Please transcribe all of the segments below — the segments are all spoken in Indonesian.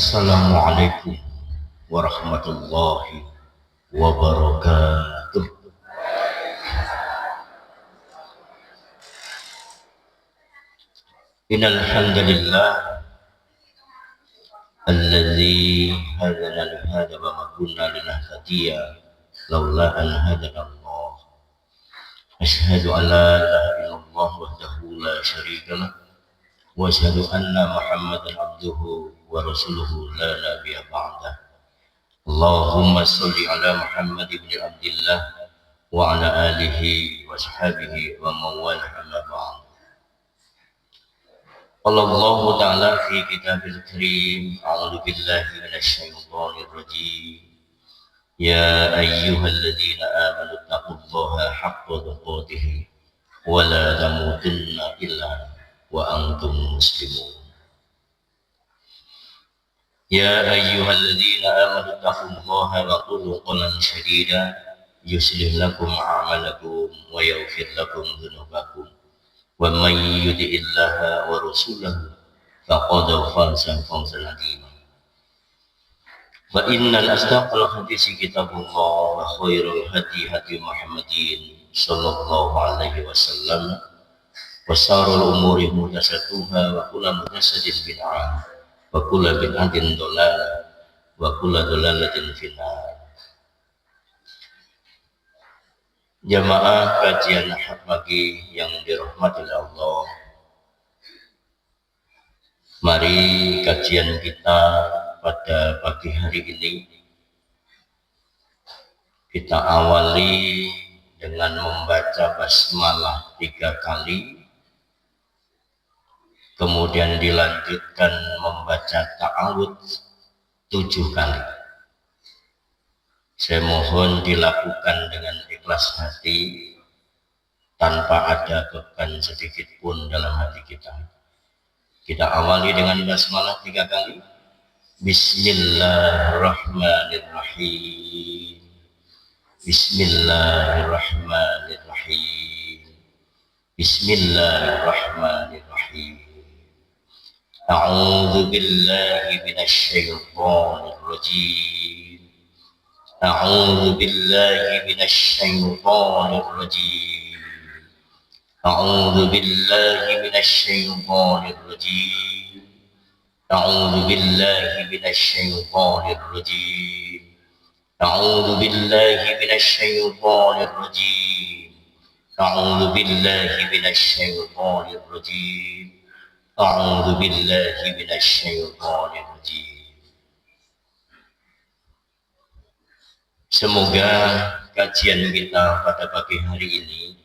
Assalamualaikum warahmatullahi wabarakatuh. Innal hamdalillah alladzi hadana li hadza wa ma kunna linahtadiya laula an hadana Allah. Asyhadu an la ilaha illallah wahdahu la syarika lah wa asyhadu anna Muhammadan abduhu wa rasuluhu la nabiyya ba'dah. Allahumma sholli ala Muhammad ibn Abdillah wa ala alihi wa sahbihi wa mawala amma ba'd. Allah Ta'ala fi kitabil karim, a'udzu billahi minasy syaithanir rajim. Ya ayyuhalladzina amanu taqullaha haqqa tuqatih wa la tamutunna illa wa antum muslimun. Ya ayyuhalladzina amanu taqullaha wa qulu qawlan sadida yuslih lakum a'malakum wa yaghfir lakum dhunubakum. Wa man yuti'illaha wa rasulahu faqad faza fawzan 'azima. Wa innal asdaqal hadisi kitabullah wa khairul hadi Muhammadin sallallahu alaihi wasallam wa syarrul umuri muhdatsatuha wa kullu muhdatsatin bid'ah wa kullu bid'atin dhalalah wa kullu dhalalatin finnar. Jamaah kajian Ahad pagi yang dirahmati oleh Allah. Mari kajian kita pada pagi hari ini kita awali dengan membaca basmalah 3 kali, kemudian dilanjutkan membaca ta'awudz 7 kali. Saya mohon dilakukan dengan ikhlas hati, tanpa ada beban sedikit pun dalam hati kita. Kita awali dengan basmalah 3 kali. Bismillahirrahmanirrahim. Bismillahirrahmanirrahim. Bismillahirrahmanirrahim. A'udzu billahi minasy syaithanir rajim. أعوذ بالله من الشيطان الرجيم. أعوذ بالله من الشيطان الرجيم. أعوذ بالله من الشيطان الرجيم. أعوذ بالله من الشيطان الرجيم. أعوذ بالله من الشيطان الرجيم. أعوذ بالله من الشيطان الرجيم. Semoga kajian kita pada pagi hari ini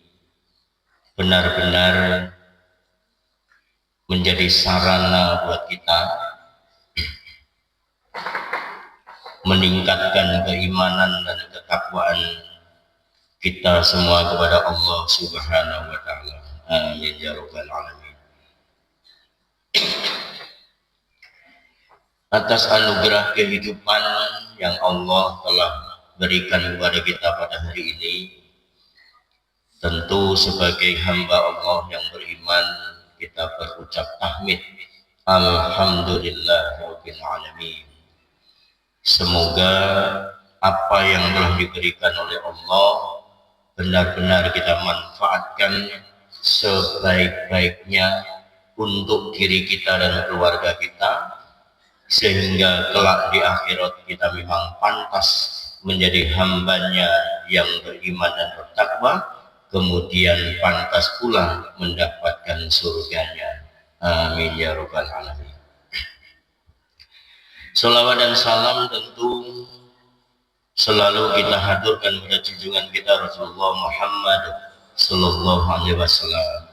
benar-benar menjadi sarana buat kita meningkatkan keimanan dan ketakwaan kita semua kepada Allah Subhanahu wa Ta'ala. Amin ya rabbal alamin. Atas anugerah kehidupan yang Allah telah berikan kepada kita pada hari ini, tentu sebagai hamba Allah yang beriman kita berucap tahmid alhamdulillahirabbil alamin. Semoga apa yang telah diberikan oleh Allah benar-benar kita manfaatkan sebaik-baiknya untuk diri kita dan keluarga kita, sehingga kelak di akhirat kita memang pantas menjadi hambanya yang beriman dan bertakwa, kemudian pantas pula mendapatkan surganya. Amin ya rabbal alamin. Salawat dan salam tentu selalu kita haturkan pada junjungan kita Rasulullah Muhammad sallallahu alaihi wasallam,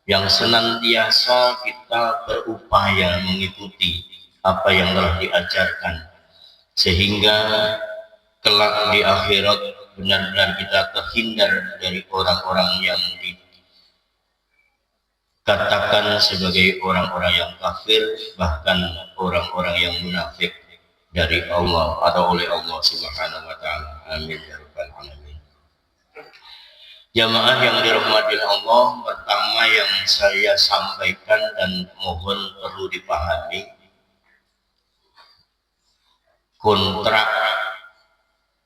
yang senantiasa kita berupaya mengikuti apa yang telah diajarkan, sehingga kelak di akhirat benar-benar kita terhindar dari orang-orang yang dikatakan sebagai orang-orang yang kafir, bahkan orang-orang yang munafik dari Allah atau oleh Allah Subhanahu wa Ta'ala. Amin ya rabbal alamin. Jamaah yang dirahmati Allah, pertama yang saya sampaikan dan mohon perlu dipahami, kontrak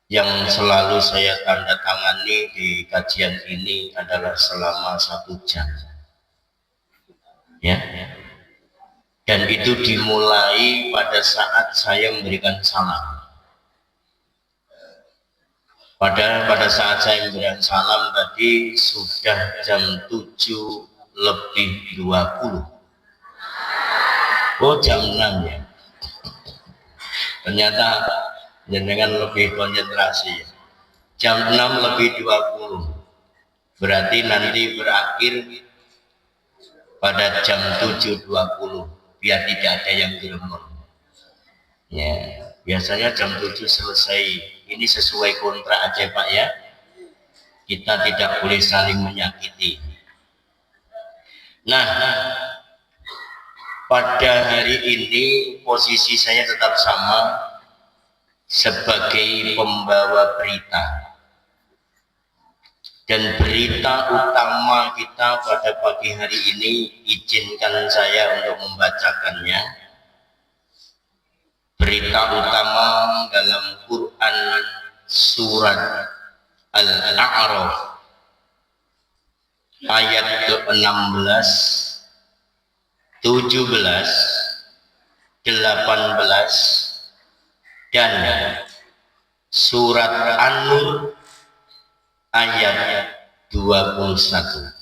yang selalu saya tanda tangani di kajian ini adalah selama 1 jam, ya. Dan itu dimulai pada saat saya memberikan salam. Pada saat saya memberikan salam tadi sudah jam 7:20. Oh, jam 6 ya. Ternyata jenengan lebih konsentrasi. Jam 6:20. Berarti nanti berakhir pada jam 7:20 biar tidak ada yang gremeng. Ya, biasanya jam 7 selesai. Ini sesuai kontrak aja Pak ya. Kita tidak boleh saling menyakiti. Nah, pada hari ini posisi saya tetap sama sebagai pembawa berita. Dan berita utama kita pada pagi hari ini, izinkan saya untuk membacakannya. Berita utama dalam Quran surat Al-A'raf ayat ke-16, 17, 18 dan surat An-Nur ayat 21.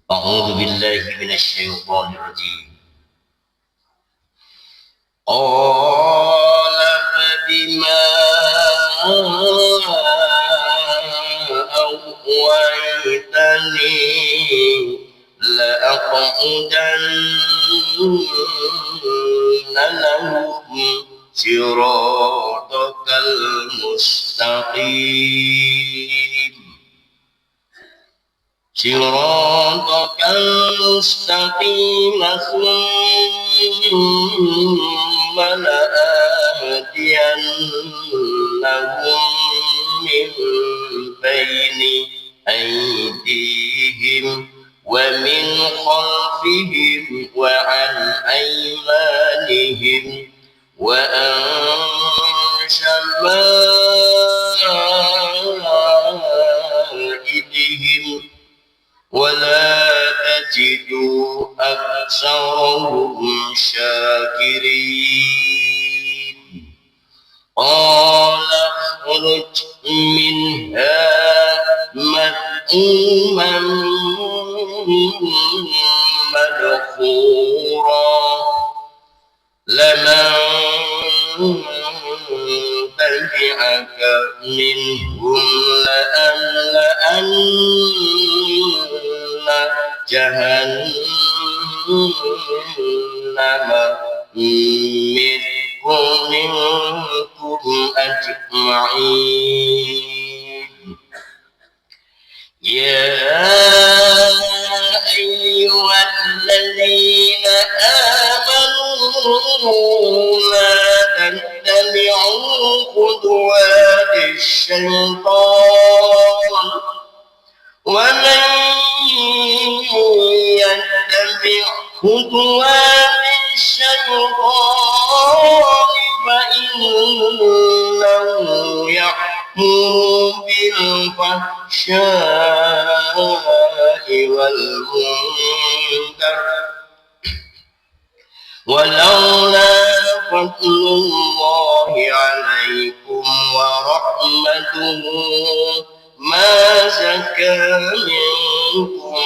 A'udzu billahi minasyaitonir rajim. Qala bima awwaytani la aqudanna lahum siratakal mustaqim. Siratakal mustaqim thumma la'atiyannahum min bayni aydihim wa min khalfihim wa an aymanihim wa an shama'ilihim ولا تجدوا أكثرهم شاكرين قال اخرج منها مذءوما مدحورا لمن تبعك منهم لأملأن جهنم منكم أجمعين يا أيها الذين آمنوا لا تتبعوا خطوات الشيطان ومن يتبع خطوات الشيطان فإنه يأمر بالفحشاء والمنكر ولولا فضل الله عليكم ورحمته ما زكى منكم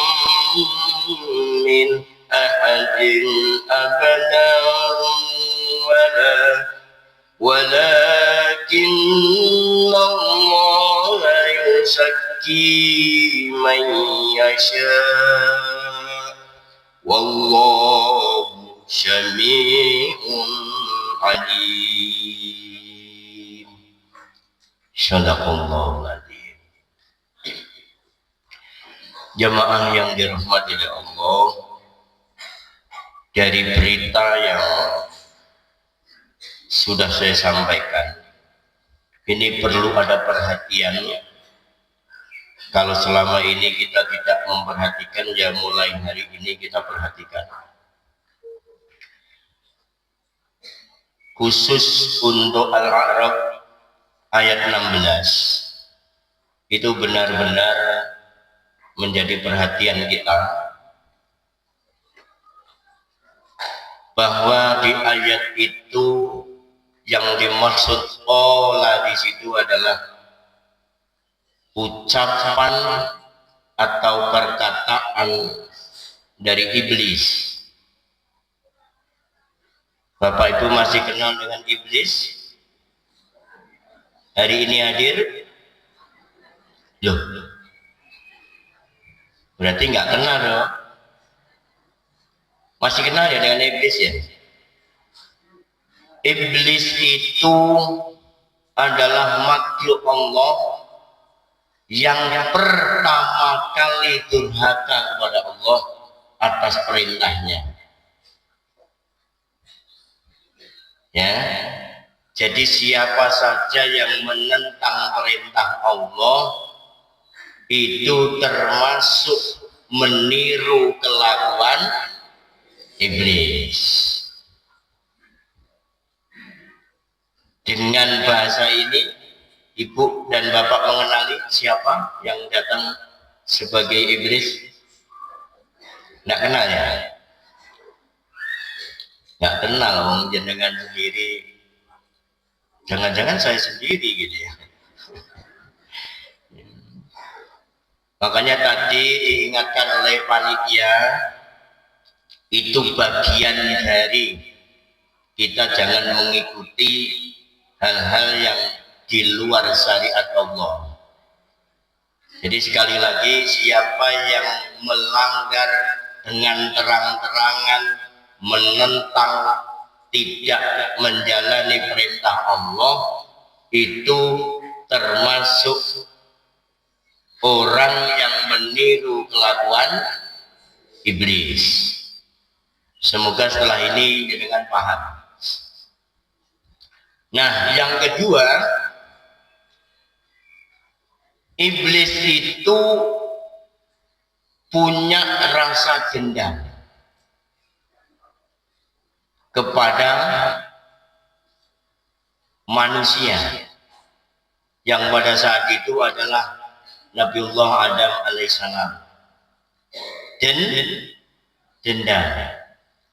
من أحد أبدا ولكن الله يزكي من يشاء والله سميع عليم. Sadaqallahul adzim. Jamaah yang dirahmati oleh Allah, dari berita yang sudah saya sampaikan, ini perlu ada perhatiannya. Kalau selama ini kita tidak memperhatikan, ya mulai hari ini kita perhatikan. khusus untuk Al-A'raf ayat 16 itu benar-benar menjadi perhatian kita, bahwa di ayat itu yang dimaksud qala di situ adalah ucapan atau perkataan dari iblis. Bapak Ibu masih kenal dengan iblis? Hari ini hadir? Loh, berarti nggak kenal loh. Masih kenal ya dengan iblis ya? Iblis itu adalah makhluk Allah yang pertama kali durhaka kepada Allah atas perintahnya. Ya, jadi siapa saja yang menentang perintah Allah itu termasuk meniru kelakuan iblis. Dengan bahasa ini, Ibu dan Bapak mengenali siapa yang datang sebagai iblis? Nggak kenal ya? Nggak kenal, wong jenengan sendiri. Jangan-jangan saya sendiri gitu ya. Makanya tadi diingatkan oleh panitia, itu bagian dari kita jangan mengikuti hal-hal yang di luar syariat Allah. Jadi sekali lagi, siapa yang melanggar dengan terang-terangan, menentang, tidak menjalani perintah Allah, itu termasuk orang yang meniru kelakuan iblis. Semoga setelah ini dengan paham. Nah, yang kedua, iblis itu punya rasa dendam kepada manusia yang pada saat itu adalah Nabiullah Adam alaihissalam. Dan dendam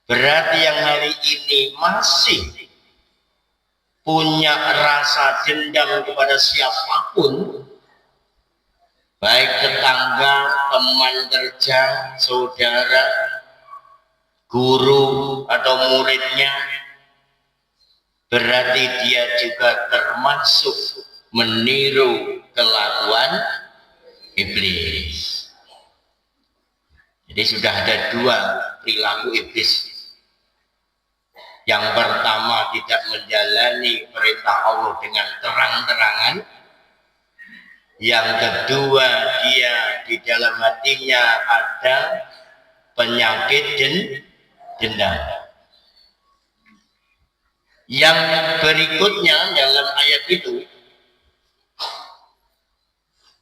berarti yang hari ini masih punya rasa dendam kepada siapapun, baik tetangga, teman kerja, saudara, guru atau muridnya, berarti dia juga termasuk meniru kelakuan iblis. Jadi sudah ada dua perilaku iblis. Yang pertama, tidak menjalani perintah Allah dengan terang-terangan. Yang kedua, dia di dalam hatinya ada penyakit dan dendam. Yang berikutnya dalam ayat itu,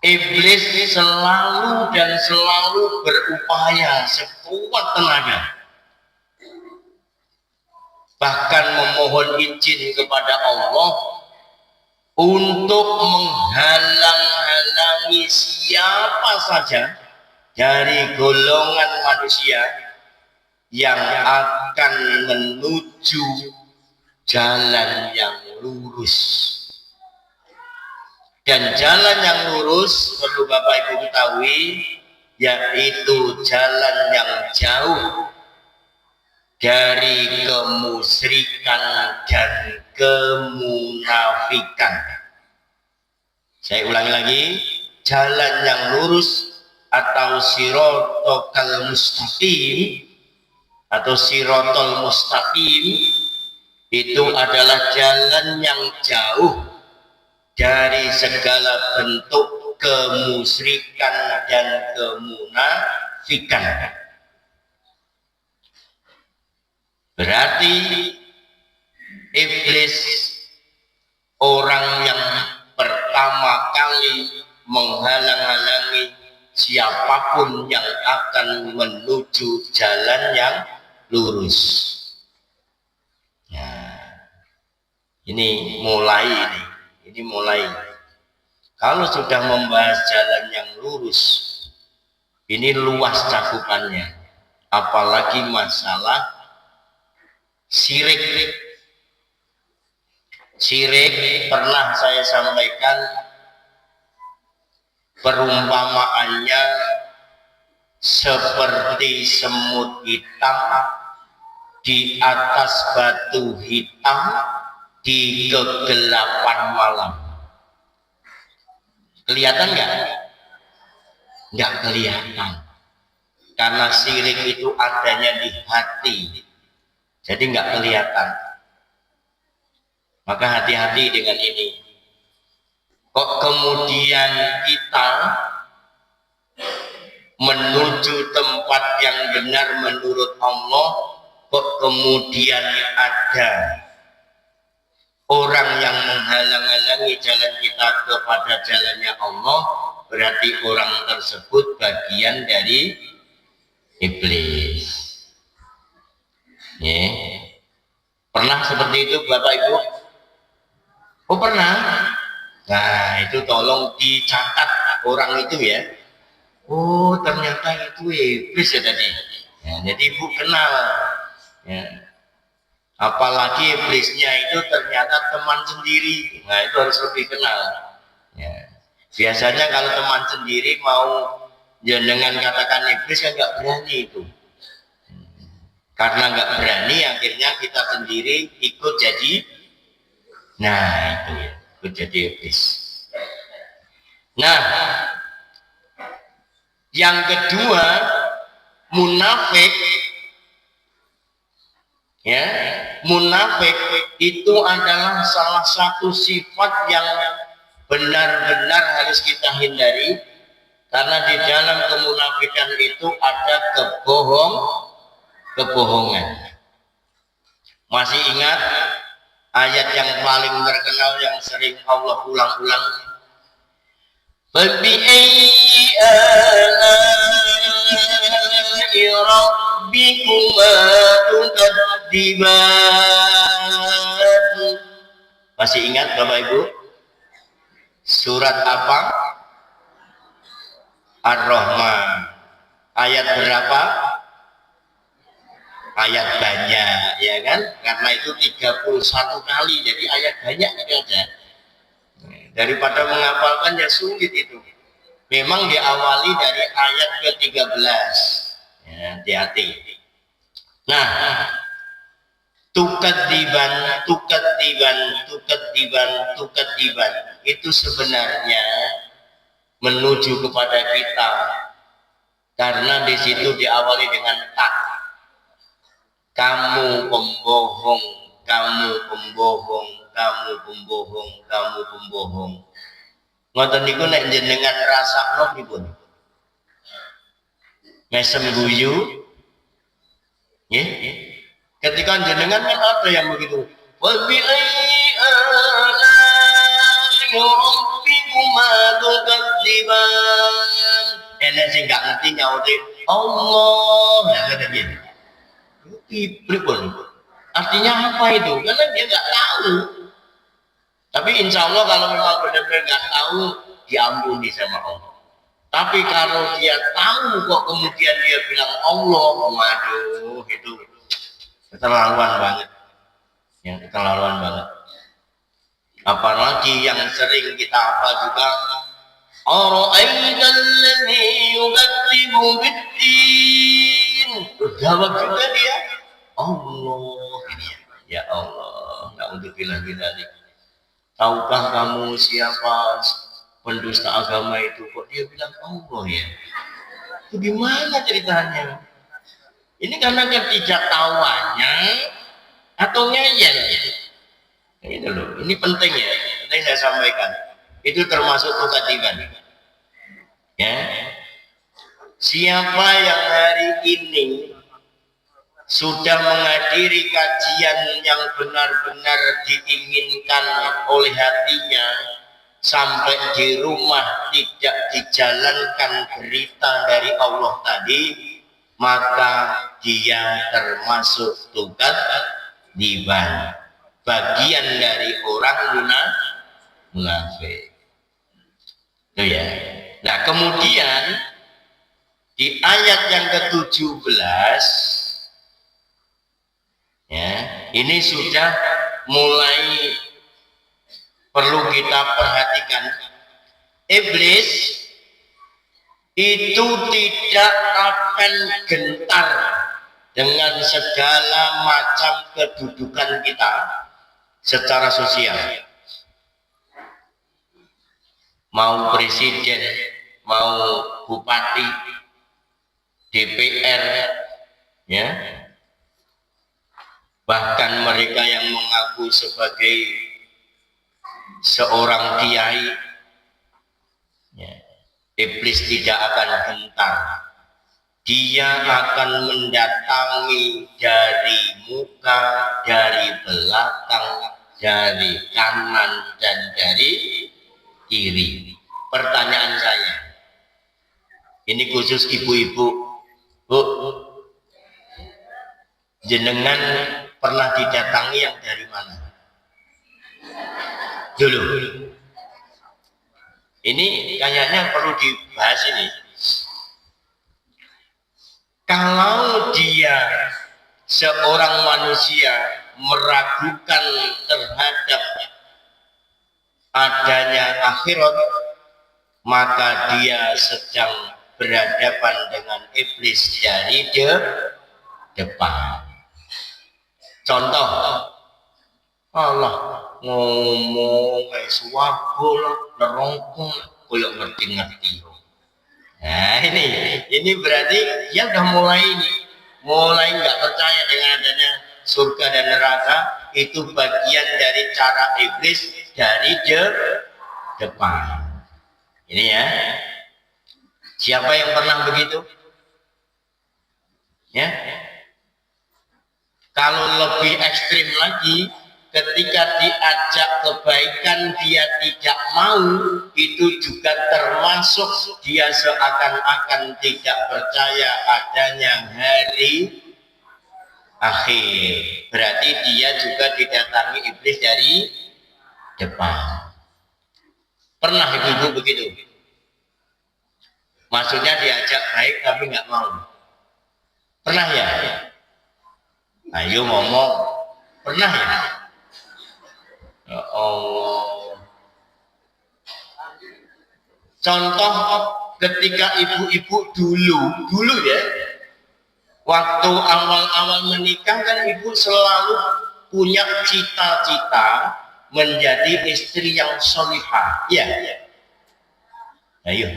iblis selalu dan selalu berupaya sekuat tenaga, bahkan memohon izin kepada Allah untuk menghalang-halangi siapa saja dari golongan manusia yang akan menuju jalan yang lurus. Dan jalan yang lurus perlu Bapak Ibu ketahui, yaitu jalan yang jauh dari kemusyrikan dan kemunafikan. Saya ulangi lagi, jalan yang lurus atau sirotol mustaqim atau sirotol mustaqim itu adalah jalan yang jauh dari segala bentuk kemusyrikan dan kemunafikan. Berarti iblis orang yang pertama kali menghalang-halangi siapapun yang akan menuju jalan yang lurus. Nah, Ini mulai. Kalau sudah membahas jalan yang lurus, ini luas cakupannya. Apalagi masalah syirik. Syirik pernah saya sampaikan perumpamaannya seperti semut hitam di atas batu hitam di kegelapan malam. Kelihatan nggak? Nggak kelihatan. Karena syirik itu adanya di hati. Jadi nggak kelihatan. Maka hati-hati dengan ini. Kok kemudian kita menuju tempat yang benar menurut Allah, kok kemudian ada orang yang menghalang-halangi jalan kita kepada jalannya Allah, berarti orang tersebut bagian dari iblis. Ya. Pernah seperti itu Bapak Ibu? Oh pernah? Nah itu tolong dicatat orang itu ya. Oh ternyata itu iblis ya tadi. Ya, jadi Ibu kenal. Ya. Apalagi iblisnya itu ternyata teman sendiri. Nah itu harus lebih kenal. Ya. Biasanya kalau teman sendiri mau jenengan katakan iblis kan nggak berani itu. Karena nggak berani akhirnya kita sendiri ikut jadi. Nah itu ya, ikut jadi iblis. Nah yang kedua munafik. Ya, munafik itu adalah salah satu sifat yang benar-benar harus kita hindari, karena di dalam kemunafikan itu ada kebohongan. Masih ingat ayat yang paling terkenal yang sering Allah ulang-ulang? Fabi'ayyi ala'i rabbikuma tukadziban. Masih ingat Bapak Ibu? Surat apa? Ar-Rahman. Ayat berapa? Ayat banyak, ya kan? Karena itu 31 kali, jadi ayat banyak itu aja. Daripada menghafalkan ya sulit itu. Memang diawali dari ayat ke-13. Ya, hati-hati. Nah, tukadziban itu sebenarnya menuju kepada kita, karena di situ diawali dengan tak. Kamu pembohong, kamu pembohong, kamu pembohong, kamu pembohong. Ngoten niku nek jenengan rasakno pripun? Mesem guyu. Nggih. Ketika jenengan kan ada yang begitu. Wa bi rabbikuma tukadziban. Enek sing gak ngerti nyaute Allah. Nah, kata dia. Pripun? Artinya apa itu? Karena dia nggak tahu. Tapi insya Allah kalau memang benar-benar nggak tahu, diampuni sama Allah. Tapi kalau dia tahu kok kemudian dia bilang Allah, waduh itu keterlaluan banget. Ya, keterlaluan banget. Apalagi yang sering kita hafal juga, Ara'aital ladzi yukadzibu bid-din. Jawab juga dia, Allah. Ya Allah, na'udzubillah min dzalik. Tahukah kamu siapa pendusta agama itu? Kok dia bilang Allah ya? Itu gimana ceritanya? Ini karena ketidaktahuannya atau ngeyel? Ini loh, ini penting ya. Nanti saya sampaikan. Itu termasuk tukadziban. Ya. Siapa yang hari ini sudah menghadiri kajian yang benar-benar diinginkan oleh hatinya, sampai di rumah tidak dijalankan berita dari Allah tadi, maka dia termasuk tukadziban. bagian dari orang munafik. Itu ya. Nah, kemudian di ayat yang ke-17 ya, ini sudah mulai perlu kita perhatikan. Iblis itu tidak akan gentar dengan segala macam kedudukan kita secara sosial. Mau presiden, mau bupati, DPR, ya, bahkan mereka yang mengaku sebagai seorang kiai, ya, iblis tidak akan gentar. Dia akan mendatangi dari muka, dari belakang, dari kanan, dan dari kiri. Pertanyaan saya, ini khusus ibu-ibu, Bu, jenengan pernah didatangi yang dari mana? Dulu. Ini kayaknya perlu dibahas ini. Kalau dia seorang manusia meragukan terhadap adanya akhirat, maka dia sedang berhadapan dengan iblis dari depan. Contoh, Allah ngomong kayak suwago lah, nerongkong, koyok ngerti-ngerti. Nah, ini berarti dia udah mulai nggak percaya dengan adanya surga dan neraka. Itu bagian dari cara iblis dari depan. Ini ya. Siapa yang pernah begitu? Ya. Kalau lebih ekstrim lagi, ketika diajak kebaikan dia tidak mau, itu juga termasuk dia seakan-akan tidak percaya adanya hari akhir. Berarti dia juga didatangi iblis dari depan. Pernah ibu-ibu begitu? Maksudnya diajak baik tapi nggak mau. Pernah ya? Ayo ngomong. Pernah ya? Ya Allah. Contoh ketika ibu-ibu dulu ya, waktu awal-awal menikah kan ibu selalu punya cita-cita menjadi istri yang solihah. Ya. Ayo.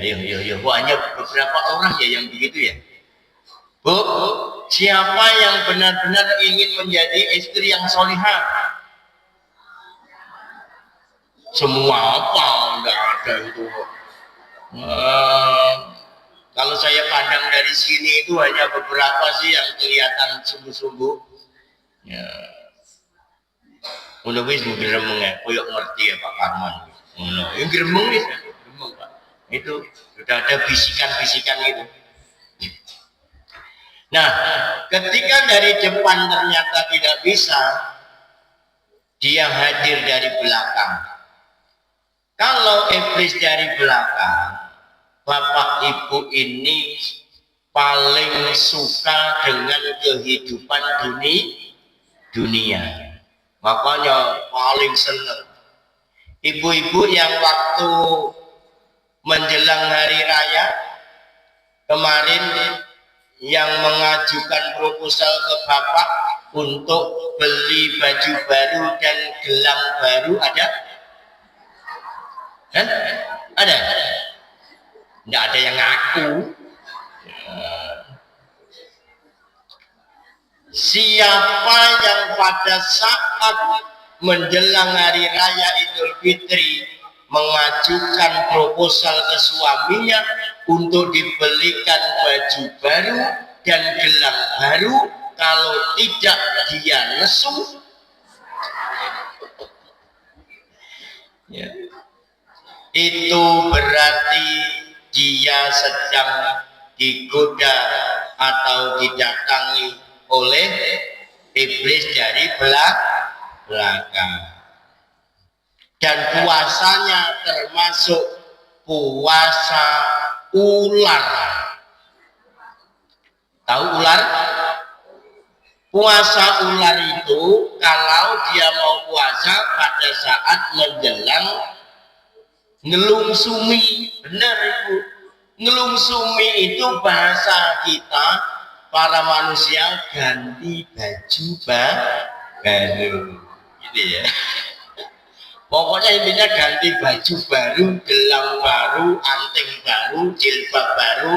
Hanya beberapa orang ya yang begitu ya. Bu, siapa yang benar-benar ingin menjadi istri yang solihah? Semua apa? Enggak ada itu. Kalau saya pandang dari sini itu hanya beberapa sih yang kelihatan sungguh-sungguh. Ya. Udah wis gremeng ya, koyok ngerti ya Pak Karman. Ngono, yang gremeng wis, gremeng Pak. Itu sudah ada bisikan-bisikan gitu. Nah, ketika dari depan ternyata tidak bisa, dia hadir dari belakang. Kalau iblis dari belakang, Bapak Ibu ini paling suka dengan kehidupan dunia. Makanya paling senang. Ibu-ibu yang waktu menjelang hari raya kemarin yang mengajukan proposal ke Bapak untuk beli baju baru dan gelang baru ada? Kan? Ada? Nggak ada yang ngaku. Siapa yang pada saat menjelang hari raya Idul Fitri mengajukan proposal ke suaminya untuk dibelikan baju baru dan gelang baru, kalau tidak dia nesu, ya, itu berarti dia sedang digoda atau didatangi oleh iblis dari belakang. Dan puasanya termasuk puasa ular. Tahu ular? Puasa ular itu kalau dia mau puasa pada saat menjelang ngelungsumi. Benar Ibu. Ngelungsumi itu bahasa kita para manusia ganti baju baru. Gitu ya. Pokoknya intinya ganti baju baru, gelang baru, anting baru, jilbab baru.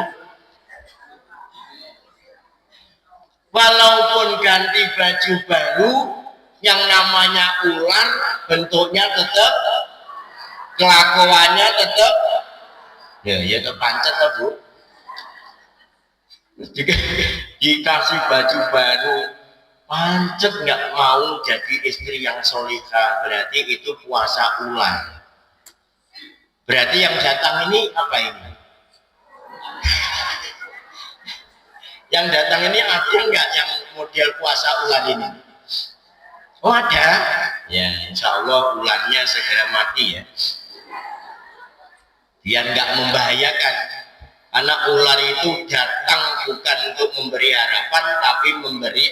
Walaupun ganti baju baru, yang namanya ular bentuknya tetap, kelakuannya tetap, ya kepancet lah Bu. Jika dikasih baju baru, pancet nggak mau jadi istri yang solihah, berarti itu puasa ular. Berarti yang datang ini apa ini? Yang datang ini ada nggak yang model puasa ular ini? Oh ada. Ya insya Allah ularnya segera mati ya. Biar nggak membahayakan. Karena ular itu datang bukan untuk memberi harapan, tapi memberi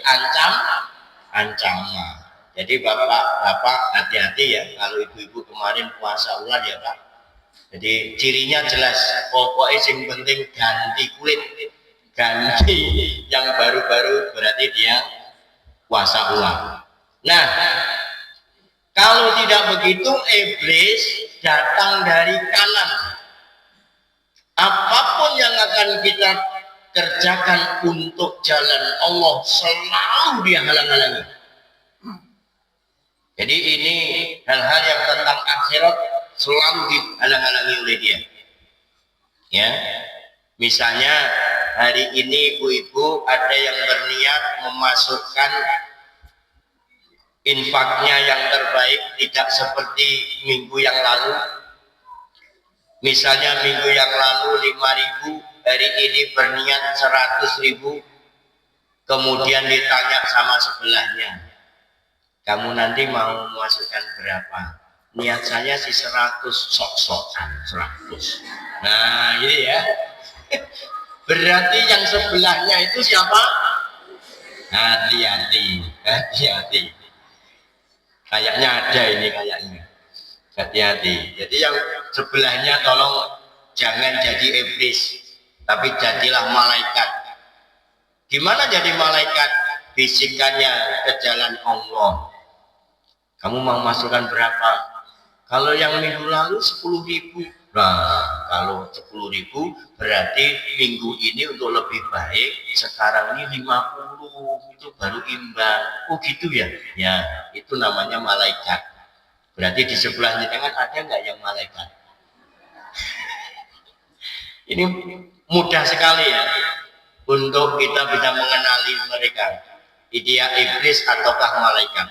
ancaman. Jadi bapak hati-hati ya kalau ibu-ibu kemarin puasa ular ya Pak. Jadi cirinya jelas. Pokoknya yang penting ganti kulit. Ganti yang baru-baru berarti dia puasa ular. Nah, kalau tidak begitu iblis datang dari kanan. Apapun yang akan kita kerjakan untuk jalan Allah selalu dia halang-halangi. Jadi ini hal-hal yang tentang akhirat selalu dihalang-halangi oleh dia. Ya, misalnya hari ini ibu-ibu ada yang berniat memasukkan infaknya yang terbaik tidak seperti minggu yang lalu. Misalnya minggu yang lalu 5.000, hari ini berniat 100.000. Kemudian ditanya sama sebelahnya, kamu nanti mau memasukkan berapa? Niat saya sih 100, sok-sokan 100. Nah ini ya. Berarti yang sebelahnya itu siapa? Hati-hati. Kayaknya ada ini kayaknya. Hati-hati. Jadi yang sebelahnya tolong jangan jadi iblis, tapi jadilah malaikat. Gimana jadi malaikat? Bisikannya ke jalan Allah. Kamu mau masukkan berapa? Kalau yang minggu lalu 10.000. Nah, kalau 10.000 berarti minggu ini untuk lebih baik, sekarang ini 50 itu baru imbang. Oh gitu ya? Ya, itu namanya malaikat. Berarti di sebelahnya jangan ada nggak yang malaikat? Ini mudah sekali ya untuk kita bisa mengenali mereka. Dia iblis ataukah malaikat.